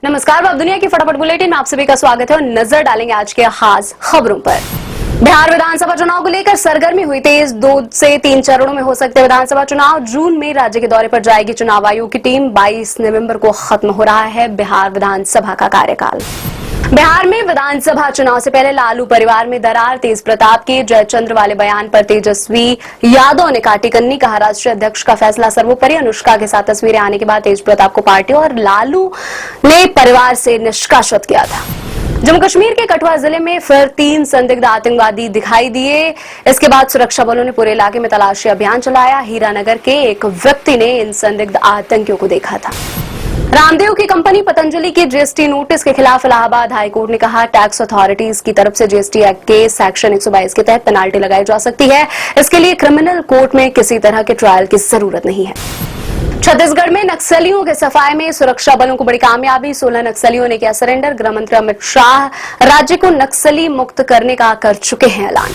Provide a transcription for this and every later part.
नमस्कार, अब दुनिया की फटाफट बुलेटिन में आप सभी का स्वागत है और नजर डालेंगे आज के खास खबरों पर। बिहार विधानसभा चुनाव को लेकर सरगर्मी हुई तेज। 2 से 3 चरणों में हो सकते विधानसभा चुनाव। जून में राज्य के दौरे पर जाएगी चुनाव आयोग की टीम। 22 नवंबर को खत्म हो रहा है बिहार विधानसभा का कार्यकाल। बिहार में विधानसभा चुनाव से पहले लालू परिवार में दरार। तेज प्रताप के जयचंद्र वाले बयान पर तेजस्वी यादव ने काटी कन्नी। कहा राष्ट्रीय अध्यक्ष का फैसला सर्वोपरि। अनुष्का के साथ तस्वीरें आने के बाद तेज प्रताप को पार्टी और लालू ने परिवार से निष्कासित किया था। जम्मू कश्मीर के कठुआ जिले में फिर 3 संदिग्ध आतंकवादी दिखाई दिए। इसके बाद सुरक्षा बलों ने पूरे इलाके में तलाशी अभियान चलाया। हीरानगर के एक व्यक्ति ने इन संदिग्ध आतंकियों को देखा था। रामदेव की कंपनी पतंजलि के जीएसटी नोटिस के खिलाफ इलाहाबाद हाईकोर्ट ने कहा टैक्स अथॉरिटीज की तरफ से जीएसटी एक्ट के सेक्शन 122 के तहत पेनाल्टी लगाई जा सकती है। इसके लिए क्रिमिनल कोर्ट में किसी तरह के ट्रायल की जरूरत नहीं है। छत्तीसगढ़ में नक्सलियों के सफाये में सुरक्षा बलों को बड़ी कामयाबी। 16 नक्सलियों ने किया सरेंडर। गृह मंत्री अमित शाह राज्य को नक्सली मुक्त करने का कर चुके हैं ऐलान।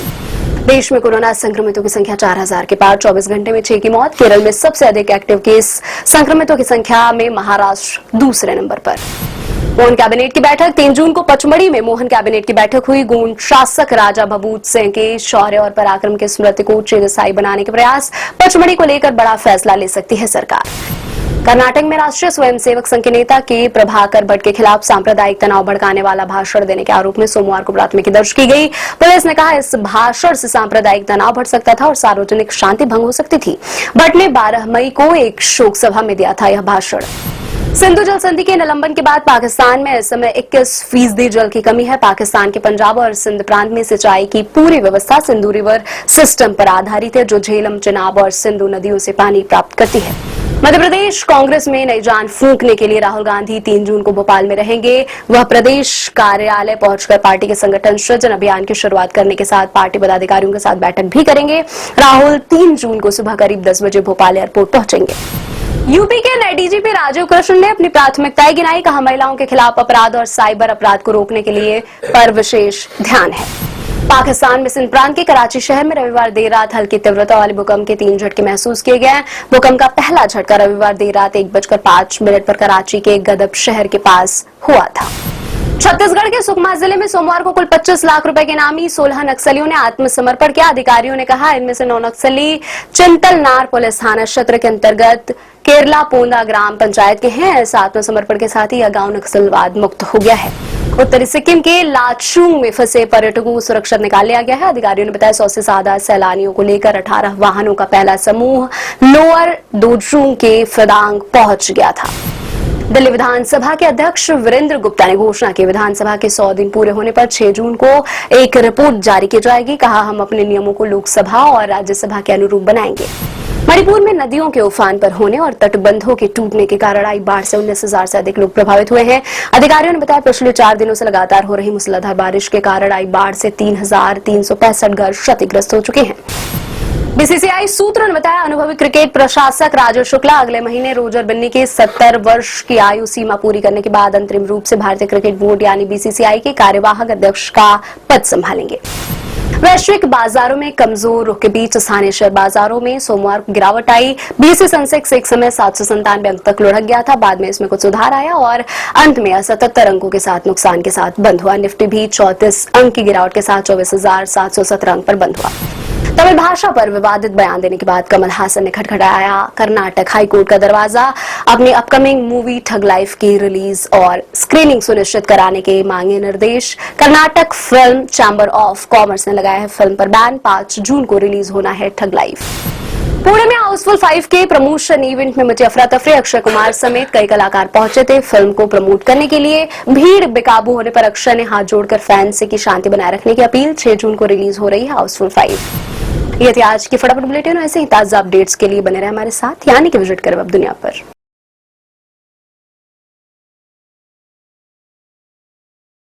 देश में कोरोना संक्रमितों की संख्या 4000 के पार। 24 घंटे में 6 की मौत। केरल में सबसे अधिक एक्टिव केस। संक्रमितों की संख्या में महाराष्ट्र दूसरे नंबर पर। मोहन कैबिनेट की बैठक 3 जून को पचमढ़ी में मोहन कैबिनेट की बैठक हुई। गोंड शासक राजा भभूत सिंह के शौर्य और पराक्रम के स्मृति को चिरस्थायी बनाने के प्रयास। पचमढ़ी को लेकर बड़ा फैसला ले सकती है सरकार। कर्नाटक में राष्ट्रीय स्वयंसेवक संघ के नेता के प्रभाकर भट्ट के खिलाफ सांप्रदायिक तनाव भड़काने वाला भाषण देने के आरोप में सोमवार को प्राथमिकी दर्ज की गई। पुलिस ने कहा इस भाषण से सांप्रदायिक तनाव बढ़ सकता था और सार्वजनिक शांति भंग हो सकती थी। भट्ट ने 12 मई को एक शोक सभा में दिया था यह भाषण। सिंधु जल संधि के निलंबन के बाद पाकिस्तान में इस समय 21% जल की कमी है। पाकिस्तान के पंजाब और सिंध प्रांत में सिंचाई की पूरी व्यवस्था सिंधु रिवर सिस्टम पर आधारित है, जो झेलम, चिनाब और सिंधु नदियों से पानी प्राप्त करती है। मध्य प्रदेश कांग्रेस में नई जान फूंकने के लिए राहुल गांधी 3 जून को भोपाल में रहेंगे। वह प्रदेश कार्यालय पहुंचकर पार्टी के संगठन सृजन अभियान की शुरुआत करने के साथ पार्टी पदाधिकारियों के साथ बैठक भी करेंगे। राहुल 3 जून को सुबह करीब 10 बजे भोपाल एयरपोर्ट पहुंचेंगे। यूपी के नए डीजीपी राजीव कृष्ण ने अपनी प्राथमिकताएं गिनाई। कहा महिलाओं के खिलाफ अपराध और साइबर अपराध को रोकने के लिए पर विशेष ध्यान है। पाकिस्तान में सिंध प्रांत के कराची शहर में रविवार देर रात हल्की तीव्रता वाले भूकंप के 3 झटके महसूस किए गए। भूकंप का पहला झटका रविवार देर रात 1:05 पर कराची के गदब शहर के पास हुआ था। छत्तीसगढ़ के सुकमा जिले में सोमवार को कुल 25 लाख रुपए के इनामी 16 नक्सलियों ने आत्मसमर्पण किया। अधिकारियों ने कहा इनमें से 9 नक्सली चिंतलनार पुलिस थाना क्षेत्र के अंतर्गत केरला पोंदा ग्राम पंचायत के हैं। इस आत्मसमर्पण के साथ ही यह गांव नक्सलवाद मुक्त हो गया है। उत्तरी सिक्किम के लाचुंग में फंसे पर्यटकों को सुरक्षित निकाल लिया गया है। अधिकारियों ने बताया 100 से ज्यादा सैलानियों को लेकर 18 वाहनों का पहला समूह लोअर दोड्रुंग के फदांग पहुंच गया था। दिल्ली विधानसभा के अध्यक्ष वीरेंद्र गुप्ता ने घोषणा की विधानसभा के 100 दिन पूरे होने पर 6 जून को एक रिपोर्ट जारी की जाएगी। कहा हम अपने नियमों को लोकसभा और राज्यसभा के अनुरूप बनाएंगे। मणिपुर में नदियों के उफान पर होने और तटबंधों के टूटने के कारण आई बाढ़ से 19,000 से अधिक लोग प्रभावित हुए हैं। अधिकारियों ने बताया पिछले 4 दिनों से लगातार हो रही मूसलाधार बारिश के कारण आई बाढ़ से 3,365 घर क्षतिग्रस्त हो चुके हैं। बीसीसीआई सूत्रों ने बताया अनुभवी क्रिकेट प्रशासक राजू शुक्ला अगले महीने रोजर बिन्नी के 70 वर्ष की आयु सीमा पूरी करने के बाद अंतरिम रूप से भारतीय क्रिकेट बोर्ड यानी बीसीसीआई के कार्यवाहक अध्यक्ष का पद संभालेंगे। वैश्विक बाजारों में कमजोर रुख के बीच स्थानीय शेयर बाजारों में सोमवार को गिरावट आई। बीएसई सेंसेक्स एक समय 797 अंक तक लुढ़क गया था। बाद में इसमें कुछ सुधार आया और अंत में 77 अंकों के साथ नुकसान के साथ बंद हुआ। निफ्टी भी 34 अंक की गिरावट के साथ 24,717 अंक पर बंद हुआ। तमिल भाषा पर विवादित बयान देने के बाद कमल हासन ने खटखटाया कर्नाटक हाईकोर्ट का दरवाजा। अपनी अपकमिंग मूवी ठग लाइफ की रिलीज और स्क्रीनिंग सुनिश्चित कराने के मांगे निर्देश। Karnataka film chamber of commerce ने लगाया है फिल्म पर बैन। 5 जून को रिलीज होना है ठग लाइफ। पुणे में हाउसफुल 5 के प्रमोशन इवेंट में मची अफरा तफरी। अक्षय कुमार समेत कई कलाकार पहुंचे थे फिल्म को प्रमोट करने के लिए। भीड़ बेकाबू होने पर अक्षय ने हाथ जोड़कर फैंस से की शांति बनाए रखने की अपील। 6 जून को रिलीज हो रही है हाउसफुल 5। ये थी आज की फटाफट बुलेटिन। ऐसे ही ताजा अपडेट्स के लिए बने रहे हमारे साथ, यानी कि विजिट करें अब दुनिया पर।